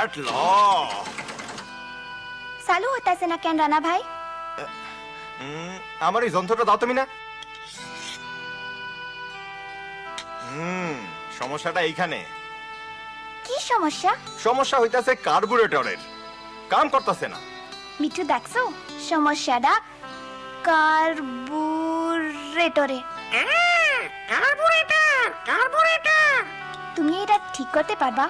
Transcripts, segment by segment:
Start ল। চালু হইতাছে না কেন রানা ভাই? আমার এই যন্ত্রটা দাও তুমি না। সমস্যাটা এইখানে। কি সমস্যা? সমস্যা হইতাছে কার্বুরেটরের, কাম করতেছে না। মিঠু দেখছো সমস্যাটা কার্বুরেটরে। তুমি এটা ঠিক করতে পারবা?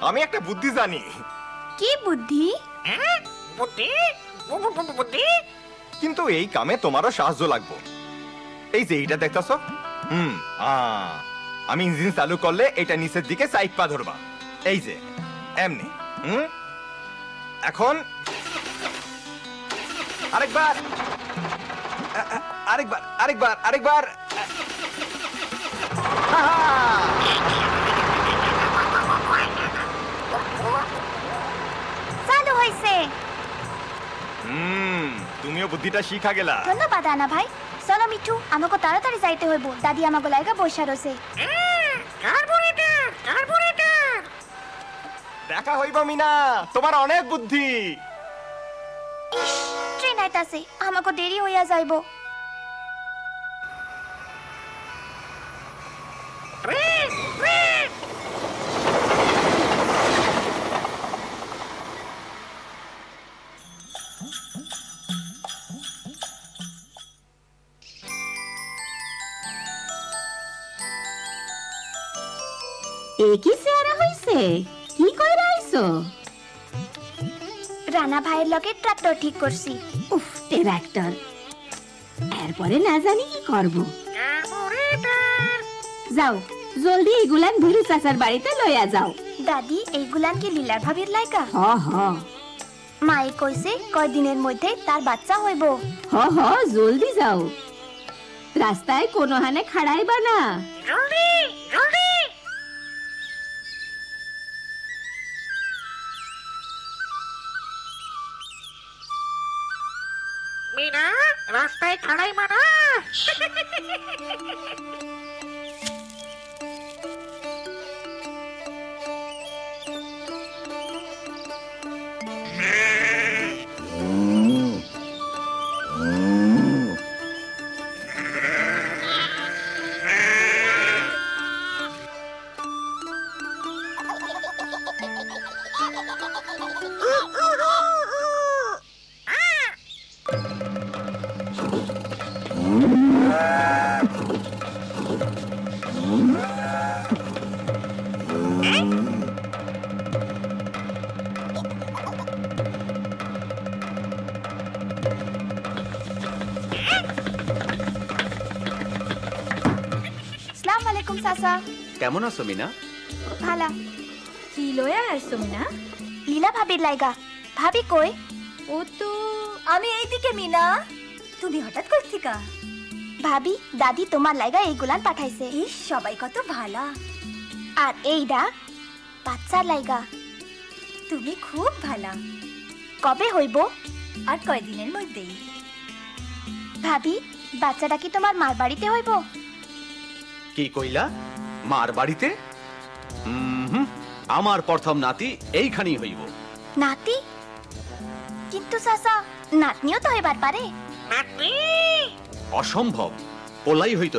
আমি একটা বুদ্ধি জানি। কি বুদ্ধি? কিন্তু এই কামে তোমারও সাহায্য লাগবে। এই যে এইটা দেখতেছ, আমি ইঞ্জিন চালু করলে এটা নিচের দিকে সাইড পা ধরবা। এই যে এমনি। এখন আরেকবার আরেকবার আরেকবার আরেকবার। চালু হইছে। তুমিও বুদ্ধিটা শিখা গেলা। ধন্যবাদ রানা ভাই। চলো মিঠু, আমাকে তাড়াতাড়ি যাইতে হইব। দাদি আমাকে লাইগা বসা রয়েছে। দেখা হইব মিনা, তোমার অনেক বুদ্ধি। ইস, ট্রেন আইতাছে, আমাকে দেরি হইয়া যাইব। কি চেহারা হইছে? কি কইরা আইছো? রানা ভাইয়ের লগে ট্রাক্টর ঠিক করছি। উফ, ট্রাক্টর। এরপরে না জানি কি করব। যাও জলদি এগুলান ভিরু চাচার বাড়িতে লইয়া যাও। দাদি, এইগুলান কি লীলার ভাবির লাইকা? হ হ মায়ে কইছে কয়দিনের মধ্যে তার বাচ্চা হইব। হ হ, জলদি যাও। রাস্তায় কোনো হানে খাড়াইবা না। জলদি জলদি। মিনা, রাস্তায় খাড়াই মানা। আসসালামু আলাইকুম চাচা। কেমন আছো মিনা? ভালা। কি লয়া আইছো মিনা? লীলা ভাবির লাইগা। ভাবি কই? ও তো আমি এইদিকে। মিনা, তুমি হঠাৎ কই থিকা? ভাবি, দাদি তোমার লাইগা এইগুলান পাঠাইছে। ইস, সবাই কত ভালা। আর এইডা বাচ্চার লাইগা। তুমি খুব ভালা। কবে হইব? আর কয়দিনের মধ্যেই। ভাবি, বাচ্চাটা কি তোমার মার বাড়িতে হইব? কি কইলা? মার বাড়িতে? আমার প্রথম নাতি এইখানেই হইব। নাতি? কিন্তু চাচা, নাতনিও তো হইবার পারে। অসম্ভব, পোলাই হইতে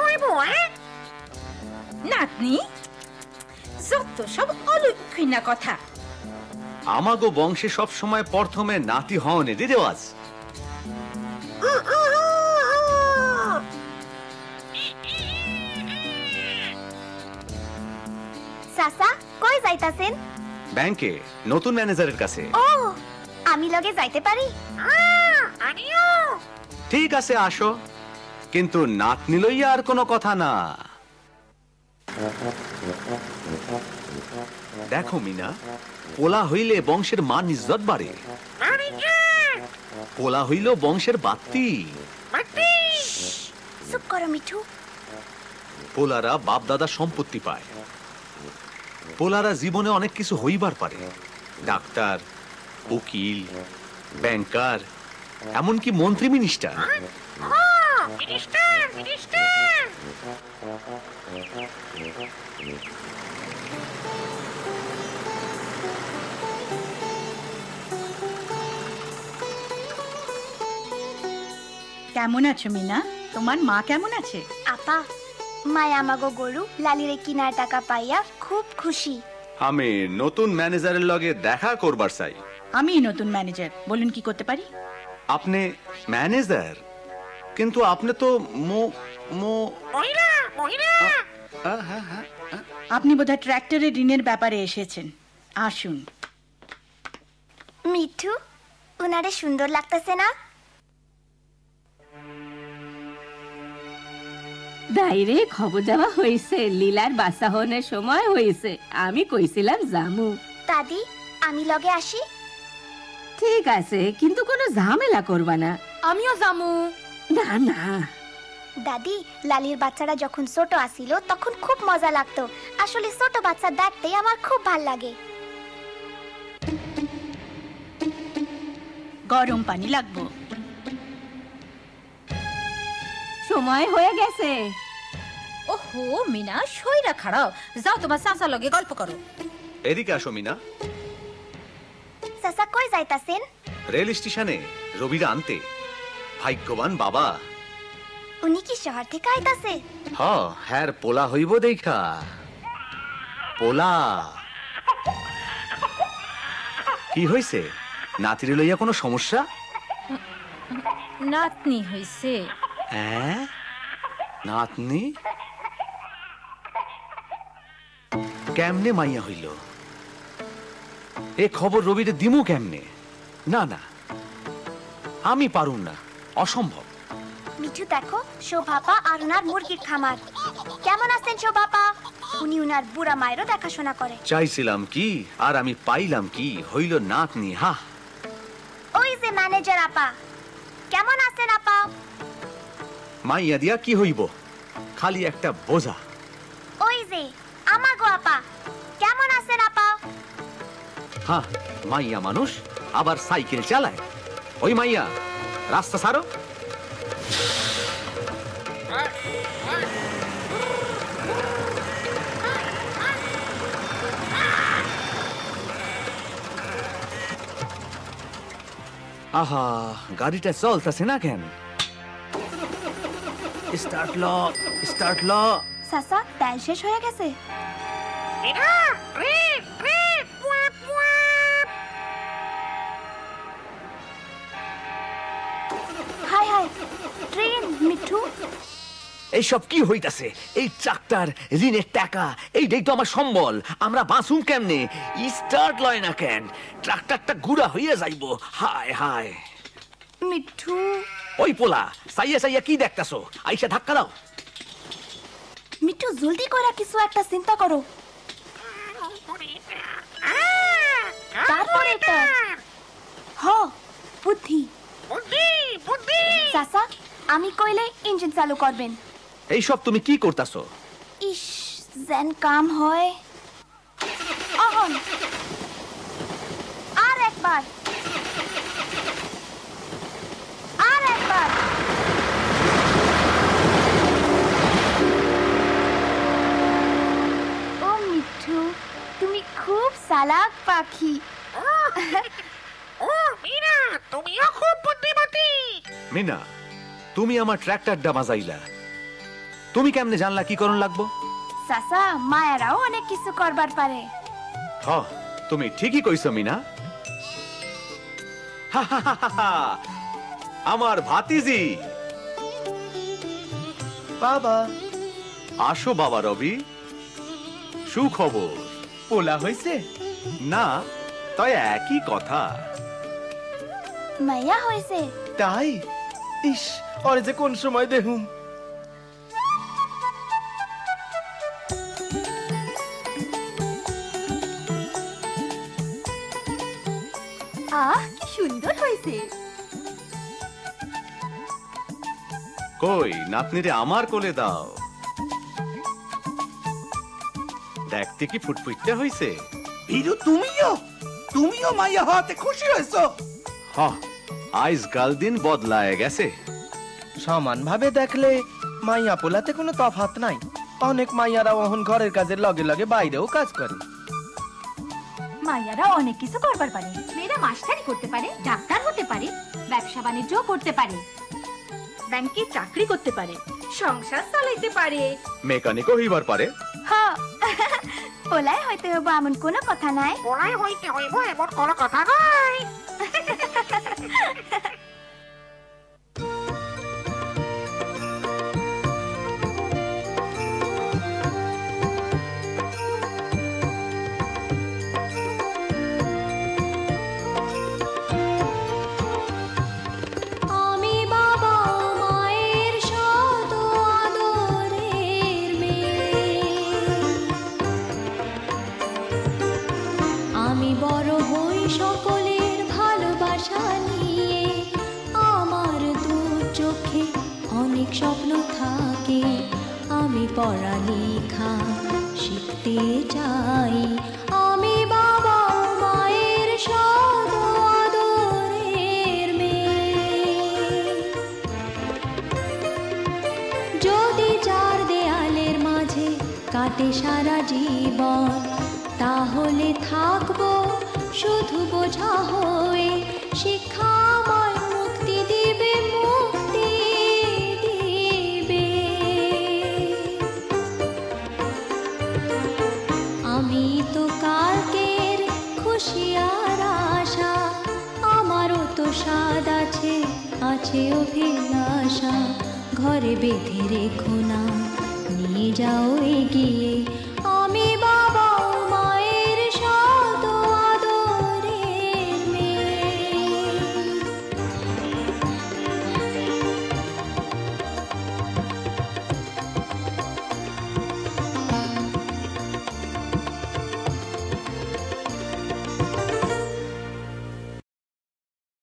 হইব। নাতনি? যত সব অলক্ষিনা কথা। আমাগো বংশে সব সময় প্রথমে নাতি হওয়ানেরই রেওয়াজ। চাচা, কই যাইতাছেন? ব্যাংকে নতুন ম্যানেজারের কাছে। ও, আমি লগে যাইতে পারি? ঠিক আছে, আসো, কিন্তু নাতনি লইয়া আর কোনো কথা না। দেখো মিনা, পোলা হইলে বংশের মান ইজ্জত বাড়ে। পোলা হইল বংশের বাত্তি। চুপ করো মিঠু। পোলারা বাপ দাদা সম্পত্তি পায়। পোলারা জীবনে অনেক কিছু হইবার পারে, ডাক্তার, উকিল, ব্যাংকার, এমনকি মন্ত্রী মিনিস্টার। কেমন আছো মিনা? তোমার মা কেমন আছে? আপা মায় আমাগো গরু লালিরে কিনার টাকা পাইয়া খুব খুশি। আমি নতুন ম্যানেজারের লগে দেখা করবার চাই। আমি নতুন ম্যানেজার, বলুন কি করতে পারি? আপনি ম্যানেজার, কিন্তু আপনি তো মহিলা মহিলা আপনি বোধহয় ট্র্যাক্টরের ঋণের ব্যাপারে এসেছেন। আসুন। মিঠু উনারে সুন্দর লাগতেছে না? দাইরে খবর দেওয়া হয়েছে, লীলার বাচ্চা হনের সময় হয়েছে। আমি কইছিলাম জামু। দাদি আমি লগে আসি? ঠিক আছে, কিন্তু কোনো ঝামেলা করবা না। আমিও জামু। না না, দাদি লালির বাচ্চারা যখন ছোট আসিল তখন খুব মজা লাগতো। আসলে ছোট বাচ্চা দেখতে আমার খুব ভাল লাগে। গরম পানি লাগবো। সময় হয়ে গেছে। ওহো মিনা, সইরা খাড়াও, যাও তোমার চাচা লগে গল্প করো। এদিকে আসো মিনা। চাচা কই যাইতাছেন? রেল স্টেশনে রবিরা আনতে। ভাগ্যবান বাবা। উনি কি শহর থেকে আইতাছে? হ্যার পোলা হইব দেখা। পোলা কি হইছে? নাতিরে লইয়া কোনো সমস্যা? নাতনি হইছে। হ্যাঁ, নাতনি? কেমনে মাইয়া হইল? এ খবর রবিরে দিমু কেমনে? না না, আমি পারুম না, অসম্ভব। মিঠু দেখো, শোভাপা আর উনার মুরগির খামার। কেমন আছেন শোভাপা? উনি উনার বুড়া মায়েরও দেখাশোনা করে। চাইছিলাম কি আর আমি পাইলাম কি? হইল নাতনি। হা, ওই যে ম্যানেজার আপা। কেমন আছেন আপা? মাইয়া দিয়া কি হইব? খালি একটা বোঝা। ওই যে আমাগো আপা। কেমন আছেন আপা? হ্যাঁ, মাইয়া মানুষ আবার সাইকেল চালায়। ওই মাইয়া, রাস্তা ছাড়ো। আহা, গাড়িটা চলতেছে না কেন? স্টার্ট ল, স্টার্ট ল। চাচা তেল শেষ হয়ে গেছে। মিনা ট্রেন ট্রেন পুয়াপ পুয়াপ। হাই হাই, ট্রেন মিঠু। এইসব কি হইতাছে? এই ট্রাক্টর, ঋণের টাকা, এইটাই তো আমার সম্বল। আমরা বাঁচুম কেমনে? স্টার্ট লয় না কেন? ট্রাক্টরটা গুড়া হইয়া যাইব। হায় হায়। মিঠু। ওই পোলা, সাইয়া সাইয়া কি দেখতাছো? আইসা ধাক্কা দাও। মিঠু জলদি করে কিছু একটা চিন্তা করো। তারপরে এটা হ বুদ্ধি। বুদ্ধি বুদ্ধি। চাচা আমি কইলে ইঞ্জিন চালু করবেন। এইসব তুমি কি করতাছো? ইস, যেন কাম হয়। অহন আর একবার, আর একবার। ও মিঠু, তুমি খুব চালাক পাখি। ও মিনা, তুমিও খুব বুদ্ধিমতী। মিনা, তুমি আমার ট্রাক্টরটা বাজাইলা। তুমি কেমনে জানলা কি করণ লাগবো? চাচা মায়েরাও অনেক কিছু করবার পারে। হ, তুমি ঠিকই কইছো মিনা। আমার ভাতিজি। বাবা আসো বাবা রবি। সুখবর। পোলা হয়েছে? না, তাই একই কথা। মাইয়া হয়েছে? তাই? ইস, ওরে যে কোন সময় দেখুম। আহ, কি সুন্দর হয়েছে। কই, নাতনিরে আমার কোলে দাও। দেখতে কি ফুটফুটতে হইছে? ভিরু তুমিও মাইয়া হওয়াতে খুশি হয়েছো? হ, আজকাল দিন বদলায় গেছে। সমান ভাবে দেখলে মাইয়া পোলাতে কোনো তফাৎ নাই। অনেক মাইয়ারা ওহন ঘরের কাজের লগে লগে বাইরেও কাজ করে। মাইয়ারা অনেক কিছু করবার পারে। মেয়েরা মাস্টারি করতে পারে, ডাক্তার হতে পারে, ব্যবসা বাণিজ্য করতে পারে। ব্যাংকে চাকরি করতে পারে, সংসার চালাইতে পারে। মেকানিকও হইবার পারে। হ পোলায় হইতে হইব এমন কোনো কথা নাই। পড়াই হইতে হইব এমন কোনো কথা নাই। আমি বাবা মায়ের শত আদরের মেয়ে, আমি বড় হই সকলের ভালোবাসা নিয়ে, আমার দু চোখে অনেক স্বপ্ন থাকে, আমি পড়ালেখা শিখতে চাই, আমি বাবা মায়ের শত আদরের মেয়ে। যদি চার দেয়ালের মাঝে কাটে সারা জীবন, তাহলে থাকবো শুধু বোঝা হয়ে, শিক্ষা আমায় মুক্তি দিবে, মুক্তি দিবে। আমি তো কালকের খুশি আর আশা, আমারও তো স্বাদ আছে, আছে অভিলাষা, ঘরে বেঁধে রেখো না, নিয়ে যাও এগিয়ে